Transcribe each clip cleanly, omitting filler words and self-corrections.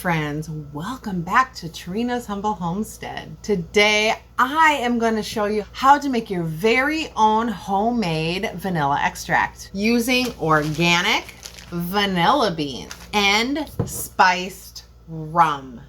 friends, welcome back to Trina's Humble Homestead. Today I am going to show you how to make your very own homemade vanilla extract using organic vanilla beans and spiced rum.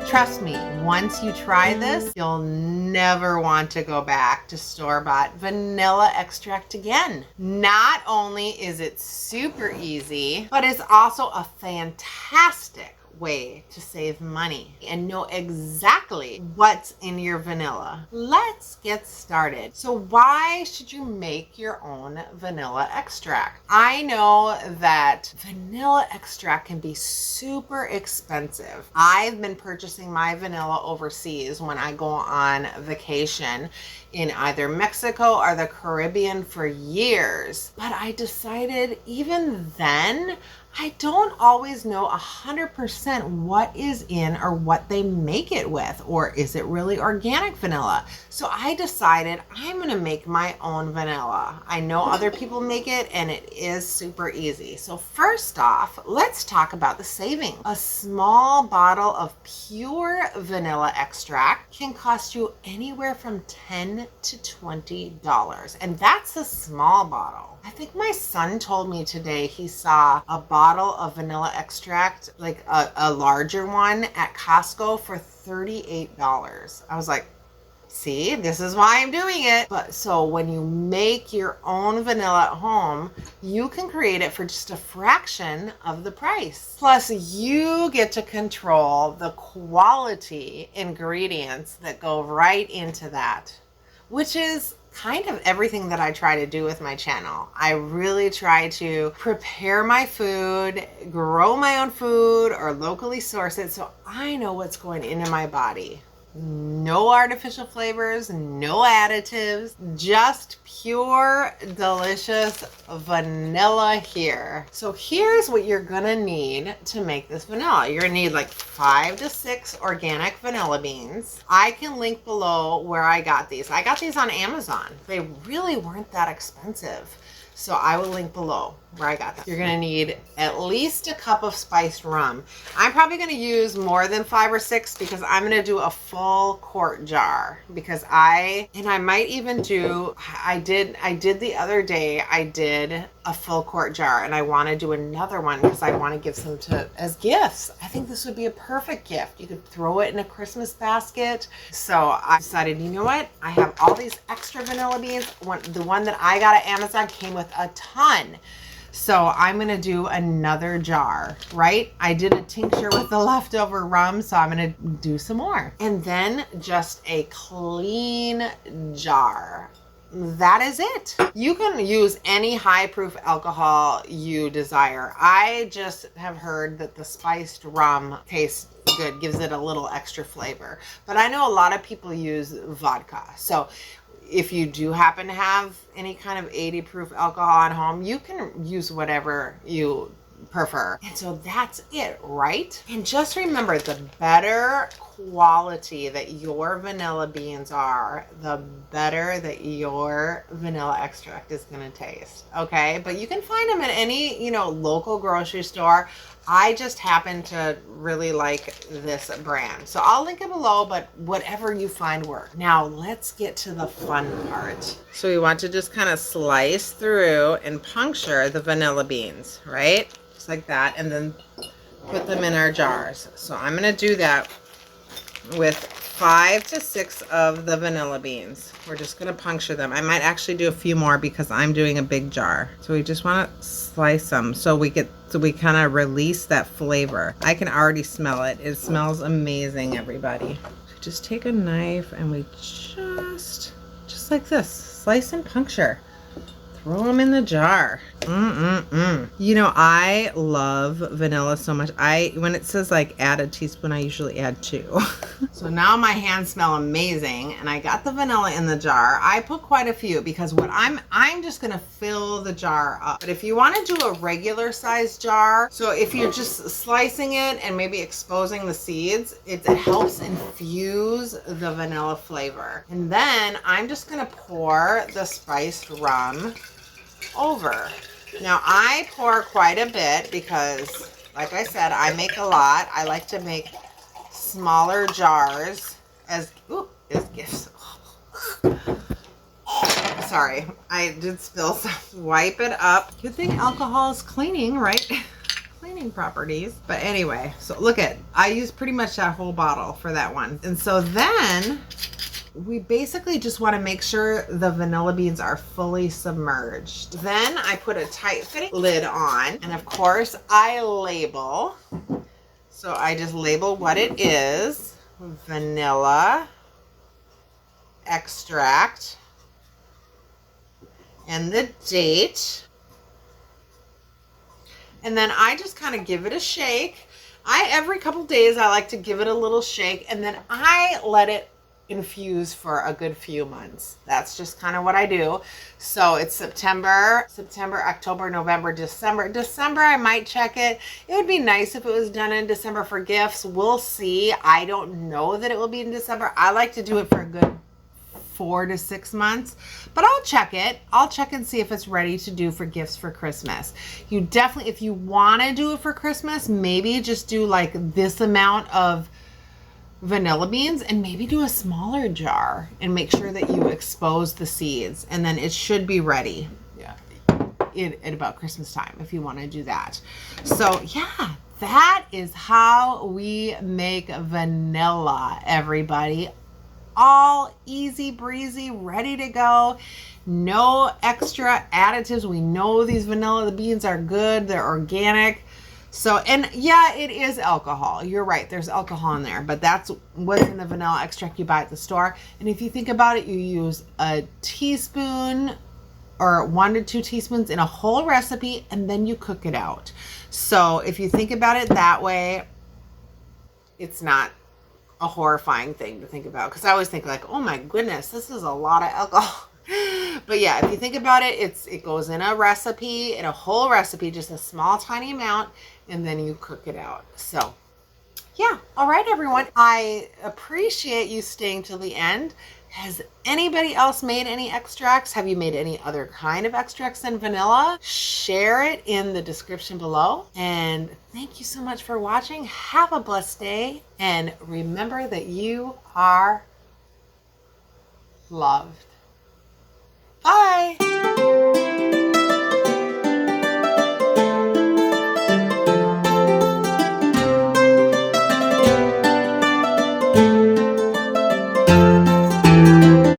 Trust me, once you try this, you'll never want to go back to store-bought vanilla extract again. Not only is it super easy, but it's also a fantastic way to save money and know exactly what's in your vanilla. Let's get started. So why should you make your own vanilla extract? I know that vanilla extract can be super expensive. I've been purchasing my vanilla overseas when I go on vacation in either Mexico or the Caribbean for years. But I decided even then, I don't always know 100% what is in or what they make it with, or is it really organic vanilla? So I decided I'm gonna make my own vanilla. I know other people make it and it is super easy. So first off, let's talk about the saving. A small bottle of pure vanilla extract can cost you anywhere from $10 to $20, and that's a small bottle. I think my son told me today he saw a bottle of vanilla extract, like a larger one at Costco for $38. I was like, see, this is why I'm doing it. But so when you make your own vanilla at home, you can create it for just a fraction of the price. Plus, you get to control the quality ingredients that go right into that, which is kind of everything that I try to do with my channel. I really try to prepare my food, grow my own food, or locally source it so I know what's going into my body. No artificial flavors, no additives, just pure, delicious vanilla here. So here's what you're gonna need to make this vanilla. You're gonna need like 5 to 6 organic vanilla beans. I can link below where I got these. I got these on Amazon. They really weren't that expensive. So I will link below where I got them. You're gonna need at least a cup of spiced rum. I'm probably gonna use more than 5 or 6 because I'm gonna do a full quart jar, because I might even do, I did the other day, I did a full quart jar, and I wanna do another one because I wanna give some as gifts. I think this would be a perfect gift. You could throw it in a Christmas basket. So I decided, you know what? I have all these extra vanilla beans. The one that I got at Amazon came with a ton. So I'm gonna do another jar, right? I did a tincture with the leftover rum, so I'm gonna do some more. And then just a clean jar. That is it. You can use any high proof alcohol you desire. I just have heard that the spiced rum tastes good, gives it a little extra flavor. But I know a lot of people use vodka. So if you do happen to have any kind of 80 proof alcohol at home, you can use whatever you prefer. And so that's it, right? And just remember, the better quality that your vanilla beans are, the better that your vanilla extract is going to taste. Okay, but you can find them at any, local grocery store. I just happen to really like this brand, so I'll link it below, but whatever you find work. Now let's get to the fun part. So we want to just kind of slice through and puncture the vanilla beans, right? Just like that, and then put them in our jars. So I'm going to do that with 5 to 6 of the vanilla beans. We're just going to puncture them. I might actually do a few more because I'm doing a big jar. So we just want to slice them so we kind of release that flavor. I can already smell it. It smells amazing, everybody. So just take a knife and we just like this, slice and puncture throw them in the jar. You know, I love vanilla so much. When it says like add a teaspoon, I usually add 2. So now my hands smell amazing, and I got the vanilla in the jar. I put quite a few because what I'm just gonna fill the jar up. But if you want to do a regular size jar, so if you're just slicing it and maybe exposing the seeds, it helps infuse the vanilla flavor. And then I'm just gonna pour the spiced rum over. Now I pour quite a bit because, like I said, I make a lot. I like to make smaller jars as gifts. Sorry, I did spill some. Wipe it up. Good thing alcohol is cleaning, right? Cleaning properties. But anyway, so look at, I used pretty much that whole bottle for that one. And so then we basically just want to make sure the vanilla beans are fully submerged. Then I put a tight fitting lid on, and of course I label. So I just label what it is: vanilla extract and the date. And then I just kind of give it a shake. Every couple days I like to give it a little shake, and then I let it infuse for a good few months. That's just kind of what I do. So it's September, October, November, December. December I might check it. It would be nice if it was done in December for gifts. We'll see. I don't know that it will be in December. I like to do it for a good 4 to 6 months, but I'll check it. I'll check and see if it's ready to do for gifts for Christmas. You definitely, if you want to do it for Christmas, maybe just do like this amount of vanilla beans and maybe do a smaller jar and make sure that you expose the seeds, and then it should be ready at about Christmas time if you want to do that. So yeah, that is how we make vanilla, everybody. All easy breezy, ready to go. No extra additives. We know these vanilla beans are good. They're organic. So, and yeah, it is alcohol. You're right. There's alcohol in there, but that's what's in the vanilla extract you buy at the store. And if you think about it, you use a teaspoon or 1 to 2 teaspoons in a whole recipe, and then you cook it out. So if you think about it that way, it's not a horrifying thing to think about. Because I always think like, oh my goodness, this is a lot of alcohol. But yeah, if you think about it, it goes in a recipe, in a whole recipe, just a small tiny amount, and then you cook it out. So yeah, all right, everyone. I appreciate you staying till the end. Has anybody else made any extracts? Have you made any other kind of extracts than vanilla? Share it in the description below. And thank you so much for watching. Have a blessed day. And remember that you are loved.